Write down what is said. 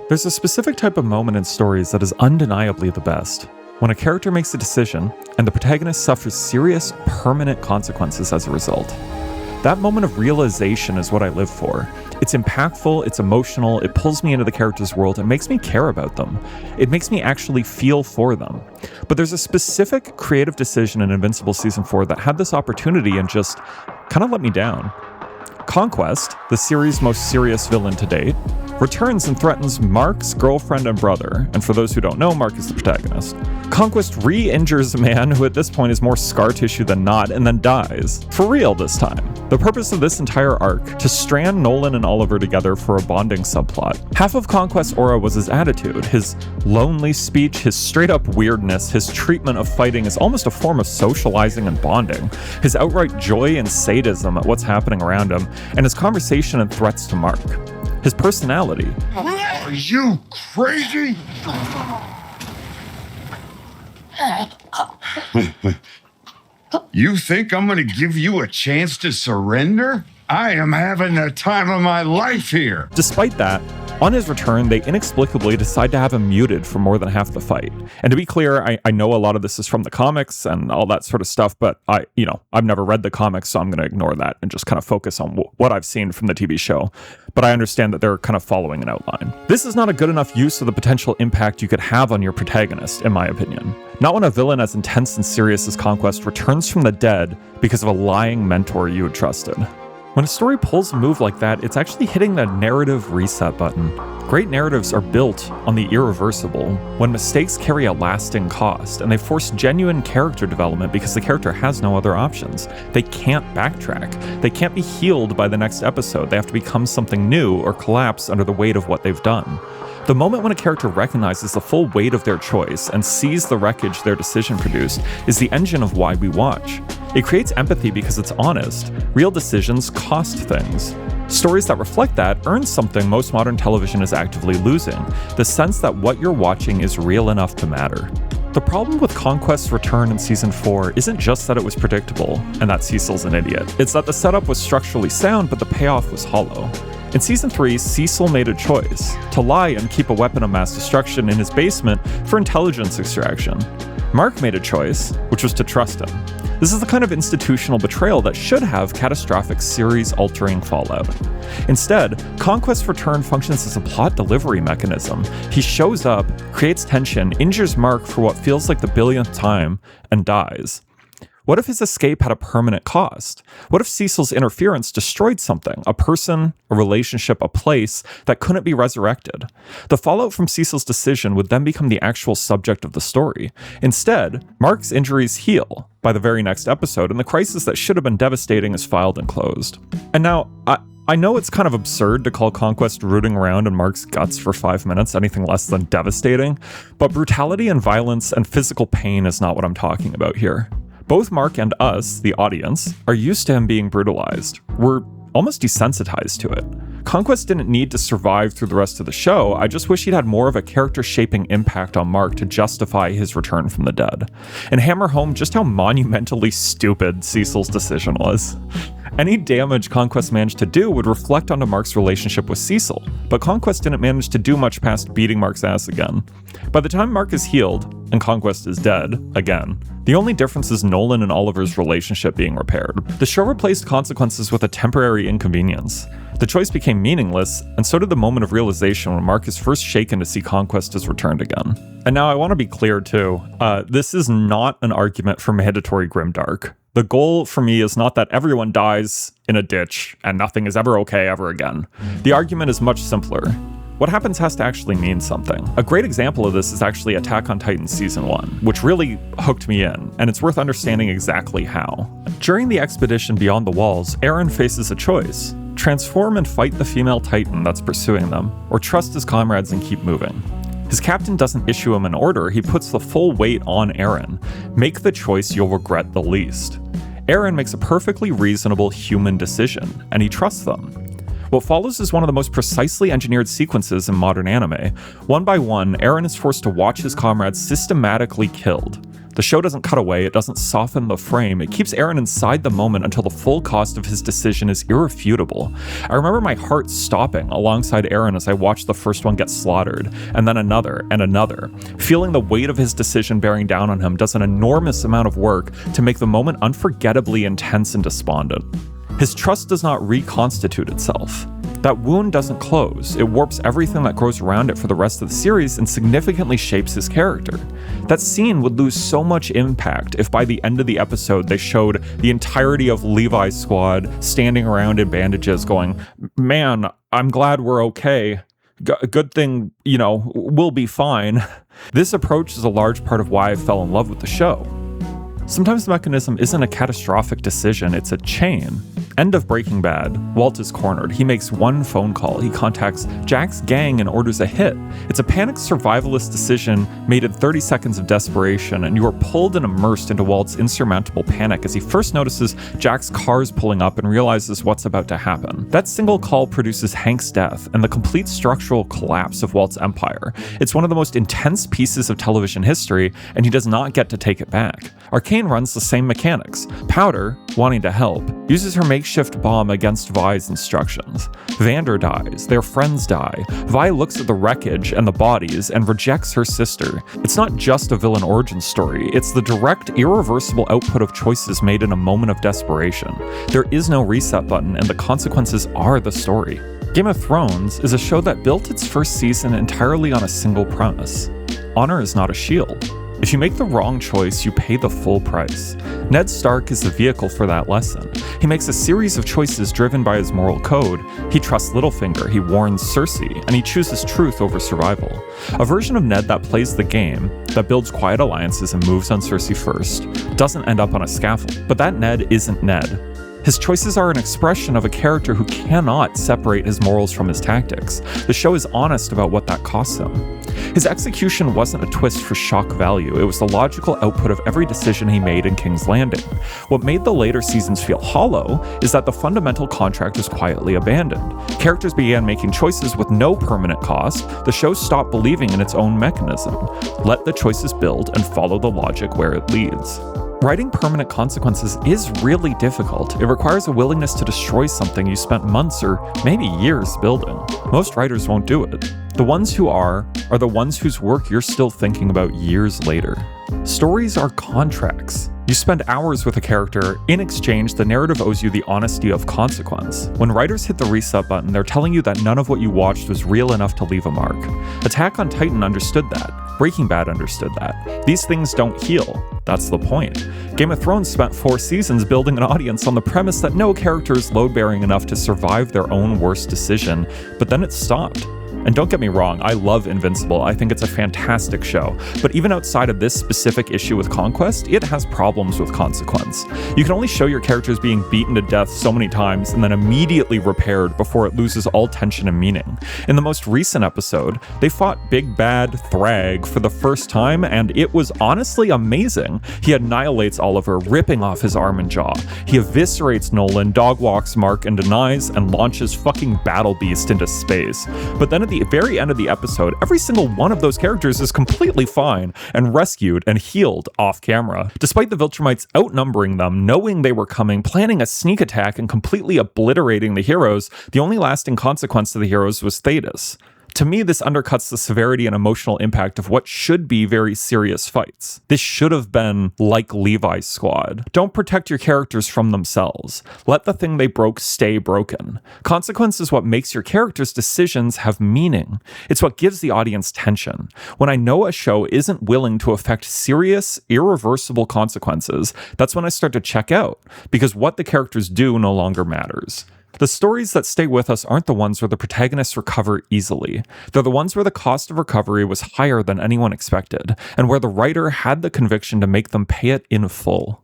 There's a specific type of moment in stories that is undeniably the best. When a character makes a decision, and the protagonist suffers serious, permanent consequences as a result. That moment of realization is what I live for. It's impactful, it's emotional, it pulls me into the character's world, and makes me care about them. It makes me actually feel for them. But there's a specific creative decision in Invincible Season 4 that had this opportunity and just kind of let me down. Conquest, the series' most serious villain to date, returns and threatens Mark's girlfriend and brother, and for those who don't know, Mark is the protagonist. Conquest re-injures a man who at this point is more scar tissue than not, and then dies. For real this time. The purpose of this entire arc, to strand Nolan and Oliver together for a bonding subplot. Half of Conquest's aura was his attitude, his lonely speech, his straight-up weirdness, his treatment of fighting is almost a form of socializing and bonding, his outright joy and sadism at what's happening around him, and his conversation and threats to Mark. His personality. Are you crazy? You think I'm gonna give you a chance to surrender? I am having the time of my life here. Despite that, on his return, they inexplicably decide to have him muted for more than half the fight. And to be clear, I know a lot of this is from the comics and all that sort of stuff, but I've never read the comics, so I'm going to ignore that and just kind of focus on what I've seen from the TV show. But I understand that they're kind of following an outline. This is not a good enough use of the potential impact you could have on your protagonist, in my opinion. Not when a villain as intense and serious as Conquest returns from the dead because of a lying mentor you had trusted. When a story pulls a move like that, it's actually hitting the narrative reset button. Great narratives are built on the irreversible, when mistakes carry a lasting cost, and they force genuine character development because the character has no other options. They can't backtrack. They can't be healed by the next episode. They have to become something new or collapse under the weight of what they've done. The moment when a character recognizes the full weight of their choice and sees the wreckage their decision produced is the engine of why we watch. It creates empathy because it's honest. Real decisions cost things. Stories that reflect that earn something most modern television is actively losing, the sense that what you're watching is real enough to matter. The problem with Conquest's return in Season 4 isn't just that it was predictable, and that Cecil's an idiot. It's that the setup was structurally sound, but the payoff was hollow. In Season 3, Cecil made a choice, to lie and keep a weapon of mass destruction in his basement for intelligence extraction. Mark made a choice, which was to trust him. This is the kind of institutional betrayal that should have catastrophic series-altering fallout. Instead, Conquest's return functions as a plot delivery mechanism. He shows up, creates tension, injures Mark for what feels like the billionth time, and dies. What if his escape had a permanent cost? What if Cecil's interference destroyed something, a person, a relationship, a place, that couldn't be resurrected? The fallout from Cecil's decision would then become the actual subject of the story. Instead, Mark's injuries heal by the very next episode, and the crisis that should have been devastating is filed and closed. And now, I know it's kind of absurd to call Conquest rooting around in Mark's guts for 5 minutes anything less than devastating, but brutality and violence and physical pain is not what I'm talking about here. Both Mark and us, the audience, are used to him being brutalized. We're almost desensitized to it. Conquest didn't need to survive through the rest of the show. I just wish he'd had more of a character-shaping impact on Mark to justify his return from the dead, and hammer home just how monumentally stupid Cecil's decision was. Any damage Conquest managed to do would reflect onto Mark's relationship with Cecil, but Conquest didn't manage to do much past beating Mark's ass again. By the time Mark is healed, and Conquest is dead, again, the only difference is Nolan and Oliver's relationship being repaired. The show replaced consequences with a temporary inconvenience. The choice became meaningless, and so did the moment of realization when Mark is first shaken to see Conquest has returned again. And now I want to be clear too, this is not an argument for mandatory grimdark. The goal for me is not that everyone dies in a ditch and nothing is ever okay ever again. The argument is much simpler. What happens has to actually mean something. A great example of this is actually Attack on Titan Season 1, which really hooked me in, and it's worth understanding exactly how. During the expedition beyond the walls, Eren faces a choice. Transform and fight the female Titan that's pursuing them, or trust his comrades and keep moving. His captain doesn't issue him an order, he puts the full weight on Eren. Make the choice you'll regret the least. Eren makes a perfectly reasonable human decision, and he trusts them. What follows is one of the most precisely engineered sequences in modern anime. One by one, Eren is forced to watch his comrades systematically killed. The show doesn't cut away, it doesn't soften the frame, it keeps Eren inside the moment until the full cost of his decision is irrefutable. I remember my heart stopping alongside Eren as I watched the first one get slaughtered, and then another, and another. Feeling the weight of his decision bearing down on him does an enormous amount of work to make the moment unforgettably intense and despondent. His trust does not reconstitute itself. That wound doesn't close, it warps everything that grows around it for the rest of the series and significantly shapes his character. That scene would lose so much impact if by the end of the episode they showed the entirety of Levi's squad standing around in bandages going, "Man, I'm glad we're okay. Good thing, we'll be fine." This approach is a large part of why I fell in love with the show. Sometimes the mechanism isn't a catastrophic decision, it's a chain. End of Breaking Bad. Walt is cornered. He makes one phone call. He contacts Jack's gang and orders a hit. It's a panicked survivalist decision made in 30 seconds of desperation, and you are pulled and immersed into Walt's insurmountable panic as he first notices Jack's cars pulling up and realizes what's about to happen. That single call produces Hank's death and the complete structural collapse of Walt's empire. It's one of the most intense pieces of television history, and he does not get to take it back. Arcane runs the same mechanics. Powder, wanting to help, uses her makeshift bomb against Vi's instructions. Vander dies, their friends die. Vi looks at the wreckage and the bodies and rejects her sister. It's not just a villain origin story, it's the direct, irreversible output of choices made in a moment of desperation. There is no reset button, and the consequences are the story. Game of Thrones is a show that built its first season entirely on a single premise. Honor is not a shield. If you make the wrong choice, you pay the full price. Ned Stark is the vehicle for that lesson. He makes a series of choices driven by his moral code. He trusts Littlefinger, he warns Cersei, and he chooses truth over survival. A version of Ned that plays the game, that builds quiet alliances and moves on Cersei first, doesn't end up on a scaffold. But that Ned isn't Ned. His choices are an expression of a character who cannot separate his morals from his tactics. The show is honest about what that costs him. His execution wasn't a twist for shock value, it was the logical output of every decision he made in King's Landing. What made the later seasons feel hollow is that the fundamental contract was quietly abandoned. Characters began making choices with no permanent cost, the show stopped believing in its own mechanism. Let the choices build and follow the logic where it leads. Writing permanent consequences is really difficult. It requires a willingness to destroy something you spent months or maybe years building. Most writers won't do it. The ones who are the ones whose work you're still thinking about years later. Stories are contracts. You spend hours with a character, in exchange the narrative owes you the honesty of consequence. When writers hit the reset button, they're telling you that none of what you watched was real enough to leave a mark. Attack on Titan understood that. Breaking Bad understood that. These things don't heal. That's the point. Game of Thrones spent 4 seasons building an audience on the premise that no character is load-bearing enough to survive their own worst decision, but then it stopped. And don't get me wrong, I love Invincible, I think it's a fantastic show, but even outside of this specific issue with Conquest, it has problems with consequence. You can only show your characters being beaten to death so many times and then immediately repaired before it loses all tension and meaning. In the most recent episode, they fought Big Bad Thragg for the first time, and it was honestly amazing. He annihilates Oliver, ripping off his arm and jaw. He eviscerates Nolan, dogwalks Mark and denies, and launches fucking Battle Beast into space. But then at the very end of the episode, every single one of those characters is completely fine and rescued and healed off camera. Despite the Viltrumites outnumbering them, knowing they were coming, planning a sneak attack and completely obliterating the heroes, the only lasting consequence to the heroes was Thetis. To me, this undercuts the severity and emotional impact of what should be very serious fights. This should have been like Levi's squad. Don't protect your characters from themselves. Let the thing they broke stay broken. Consequence is what makes your characters' decisions have meaning. It's what gives the audience tension. When I know a show isn't willing to affect serious, irreversible consequences, that's when I start to check out, because what the characters do no longer matters. The stories that stay with us aren't the ones where the protagonists recover easily. They're the ones where the cost of recovery was higher than anyone expected, and where the writer had the conviction to make them pay it in full.